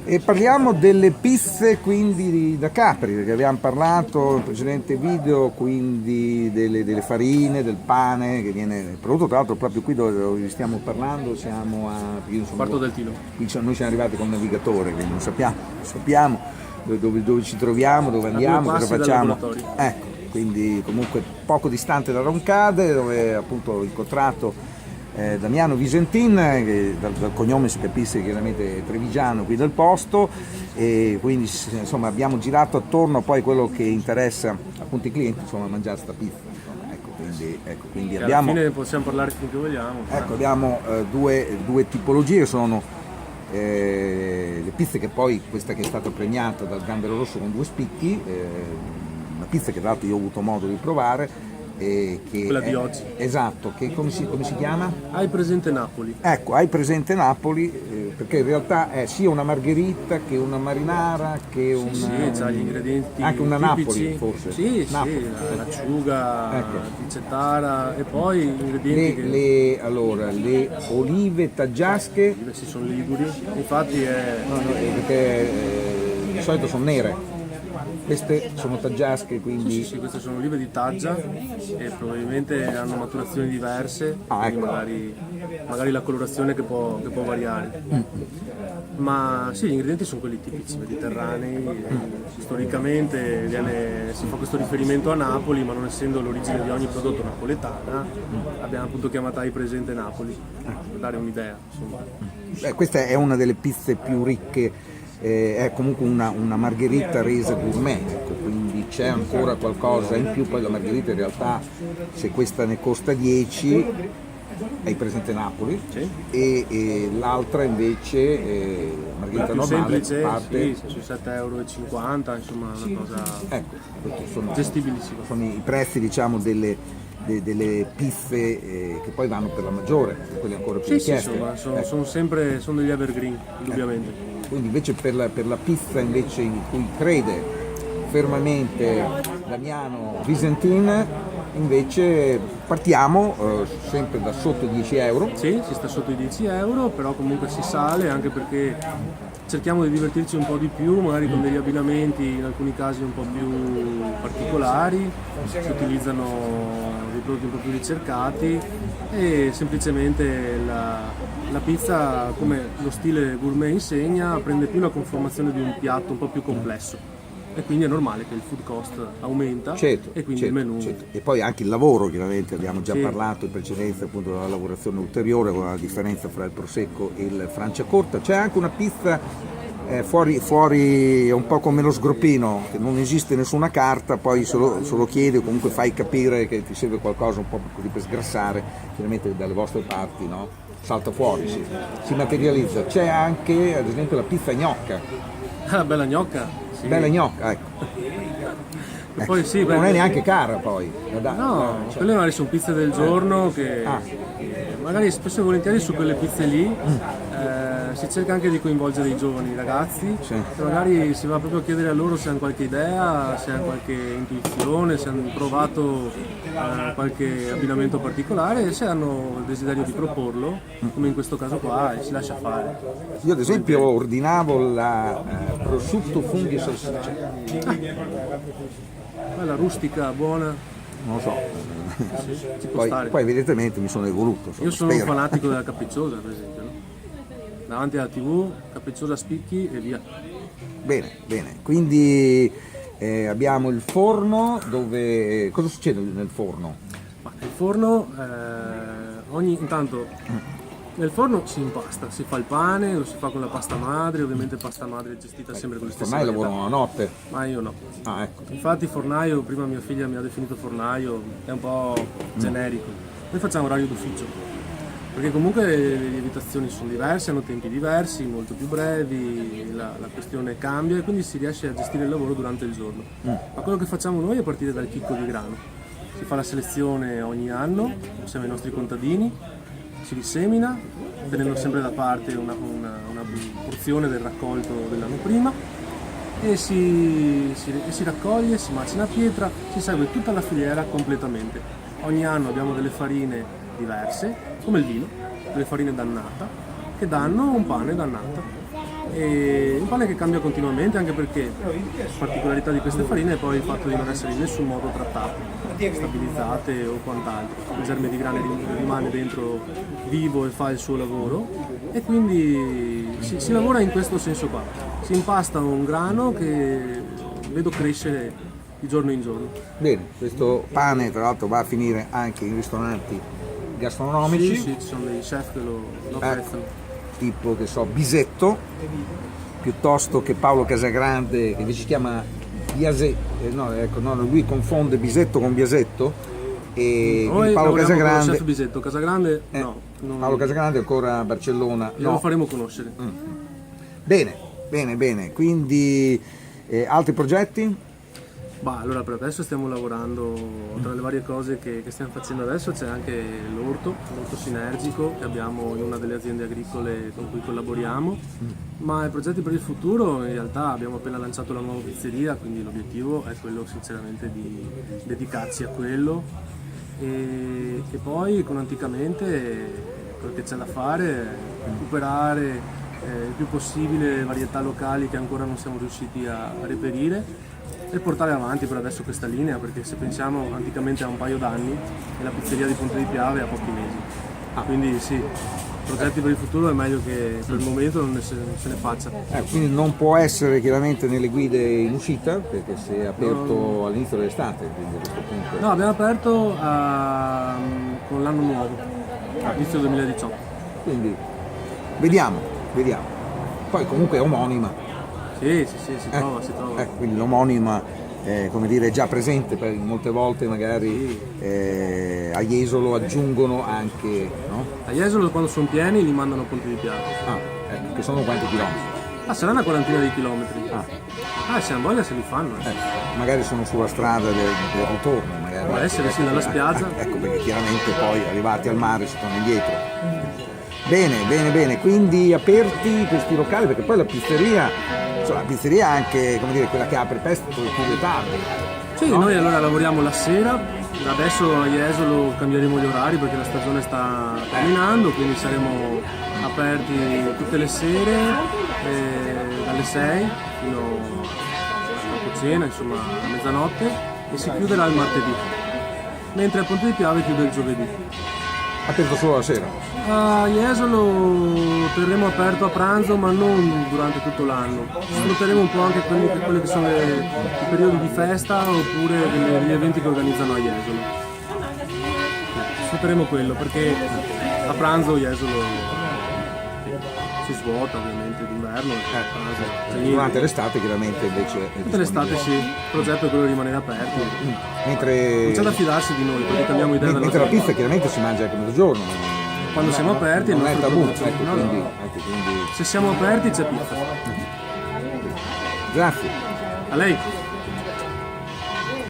E parliamo delle pizze quindi da capri, perché abbiamo parlato nel precedente video, quindi delle farine, del pane che viene prodotto, tra l'altro proprio qui dove vi stiamo parlando, siamo a Quarto del Tilo. Qui noi siamo arrivati con il navigatore, quindi non sappiamo dove ci troviamo, dove andiamo, cosa facciamo. Ecco, quindi comunque poco distante da Roncade, dove appunto ho incontrato Damiano Visentin, che dal cognome si capisce chiaramente trevigiano qui del posto, e quindi insomma abbiamo girato attorno poi quello che interessa appunto i clienti, insomma mangiare sta pizza. Quindi abbiamo, alla fine possiamo parlare finché vogliamo. Ecco, abbiamo due tipologie, sono le pizze che poi, questa che è stata premiata dal Gambero Rosso con 2 spicchi, una pizza che tra l'altro io ho avuto modo di provare. Quella di oggi. Esatto, che come si chiama? Hai presente Napoli? Ecco, hai presente Napoli, perché in realtà è sia una margherita che una marinara che una... Sì, c'ha gli ingredienti anche una tipici. Napoli forse. Sì, Napoli. sì, l'acciuga, Ecco. la pizzetta e poi gli ingredienti le olive taggiasche, questi sono liguri, infatti è... perché di solito sono nere. Queste sono taggiasche, quindi... Sì, queste sono olive di taggia e probabilmente hanno maturazioni diverse, ecco. magari la colorazione che può variare. Ma sì, gli ingredienti sono quelli tipici mediterranei, storicamente si fa questo riferimento a Napoli, ma non essendo l'origine di ogni prodotto napoletana, abbiamo appunto chiamato Hai presente Napoli, per dare un'idea. Questa è una delle pizze più ricche. È comunque una margherita resa gourmet, ecco, quindi c'è ancora qualcosa in più. Poi la margherita in realtà, se questa ne costa 10, hai presente Napoli, sì. e l'altra invece margherita normale semplice, parte sì, su 7,50 euro, insomma una cosa ecco, gestibilissima. Sono i prezzi, diciamo, delle pizze che poi vanno per la maggiore, quelle ancora più richieste. Sì, sono degli evergreen, indubbiamente. Quindi invece per la pizza invece in cui crede fermamente Damiano Visentin, invece partiamo sempre da sotto i 10 euro. Sì, si sta sotto i 10 euro, però comunque si sale, anche perché cerchiamo di divertirci un po' di più, magari con degli abbinamenti in alcuni casi un po' più particolari, si utilizzano dei prodotti un po' più ricercati e semplicemente la pizza, come lo stile gourmet insegna, prende più la conformazione di un piatto un po' più complesso e quindi è normale che il food cost aumenta, e quindi il menù. E poi anche il lavoro, chiaramente abbiamo già parlato in precedenza appunto della lavorazione ulteriore, con la differenza fra il prosecco e il Franciacorta. C'è anche una pizza fuori un po' come lo sgroppino, che non esiste nessuna carta, poi se lo chiedi o comunque fai capire che ti serve qualcosa un po' così per sgrassare, chiaramente dalle vostre parti, no? Salta fuori, si materializza. C'è anche ad esempio la pizza gnocca. Ah, bella gnocca! Sì. Bella gnocca, ecco. Poi sì, non è neanche cara poi. No, quelle magari sono pizze del giorno che magari spesso e volentieri su quelle pizze lì si cerca anche di coinvolgere i giovani ragazzi, magari si va proprio a chiedere a loro se hanno qualche idea, se hanno qualche intuizione, se hanno provato qualche abbinamento particolare e se hanno il desiderio di proporlo, come in questo caso qua, e si lascia fare. Io ad esempio ordinavo la prosciutto, funghi e salsiccia. Quella rustica, buona. Non lo so. Sì, poi evidentemente mi sono evoluto. Io sono un fanatico della capricciosa, per esempio, no? Davanti alla TV, capricciosa spicchi e via. Bene, quindi abbiamo il forno dove... Cosa succede nel forno? Ma il forno, intanto nel forno si impasta, si fa il pane, lo si fa con la pasta madre, ovviamente pasta madre è gestita sempre con le stesse varietà. Ormai lavorano la notte. Ma io no. Ecco. Infatti fornaio, prima mia figlia mi ha definito fornaio, è un po' generico. Noi facciamo orario d'ufficio, perché comunque le lievitazioni sono diverse, hanno tempi diversi, molto più brevi, la questione cambia e quindi si riesce a gestire il lavoro durante il giorno. Ma quello che facciamo noi è partire dal chicco di grano. Si fa la selezione ogni anno, insieme ai nostri contadini, si dissemina, tenendo sempre da parte una porzione del raccolto dell'anno prima e si raccoglie, si macina a pietra, si segue tutta la filiera completamente. Ogni anno abbiamo delle farine diverse, come il vino, delle farine d'annata, che danno un pane d'annata. E un pane che cambia continuamente, anche perché la particolarità di queste farine è poi il fatto di non essere in nessun modo trattate, stabilizzate o quant'altro. Il germe di grano rimane dentro vivo e fa il suo lavoro, e quindi si lavora in questo senso qua. Si impasta un grano che vedo crescere di giorno in giorno. Bene, questo pane tra l'altro va a finire anche in ristoranti gastronomici. Sì, ci sono dei chef che lo apprezzano. Tipo che so, Bisetto, piuttosto che Paolo Casagrande, che invece si chiama lui confonde Bisetto con Biasetto, e Noi Paolo lavoriamo con lo Casagrande, chef Bisetto, Casagrande no. Paolo Casagrande ancora a Barcellona, Lo faremo conoscere. Bene, quindi altri progetti? Bah, allora per adesso stiamo lavorando, tra le varie cose che stiamo facendo adesso c'è anche l'orto sinergico che abbiamo in una delle aziende agricole con cui collaboriamo, ma i progetti per il futuro in realtà abbiamo appena lanciato la nuova pizzeria, quindi l'obiettivo è quello sinceramente di dedicarci a quello, e poi con Anticamente quel che c'è da fare è recuperare il più possibile varietà locali che ancora non siamo riusciti a reperire, e portare avanti per adesso questa linea, perché se pensiamo Anticamente ha un paio d'anni e la pizzeria di Ponte di Piave ha pochi mesi. Quindi sì, progetti per il futuro è meglio che per il momento non se ne faccia. Quindi non può essere chiaramente nelle guide in uscita, perché si è aperto all'inizio dell'estate, quindi a questo punto. No, abbiamo aperto con l'anno nuovo, inizio 2018. Quindi vediamo. Poi comunque è omonima. Sì, si trova. Quindi l'omonima come dire, è già presente, molte volte magari a Jesolo aggiungono anche, no? A Jesolo quando sono pieni li mandano a Ponte di Piave. Che sono quanti chilometri? Sarà una quarantina di chilometri. Se hanno voglia se li fanno. Magari sono sulla strada del ritorno. Magari. Può essere, sì, dalla spiaggia. Ecco, perché chiaramente poi arrivati al mare si torna indietro. Bene, quindi aperti questi locali, perché poi la pizzeria è anche, come dire, quella che apre presto più tardi. Sì, no? Noi allora lavoriamo la sera, adesso a Jesolo cambieremo gli orari perché la stagione sta terminando, quindi saremo aperti tutte le sere dalle 6 fino a cena, insomma a mezzanotte, e si chiuderà il martedì, mentre a Ponte di Piave chiude il giovedì. Aperto solo la sera? A Jesolo terremo aperto a pranzo, ma non durante tutto l'anno. Sfrutteremo un po' anche quelli che sono i periodi di festa oppure gli eventi che organizzano a Jesolo. Sfrutteremo quello perché a pranzo Jesolo si svuota ovviamente d'inverno. Durante l'estate chiaramente invece. Tutte l'estate sì, il progetto è quello di rimanere aperti. Non c'è da fidarsi di noi perché cambiamo idea della mentre la pizza chiaramente si mangia anche mezzogiorno. Quando siamo aperti non è tabù, quindi se siamo aperti c'è pizza. Grazie. A lei.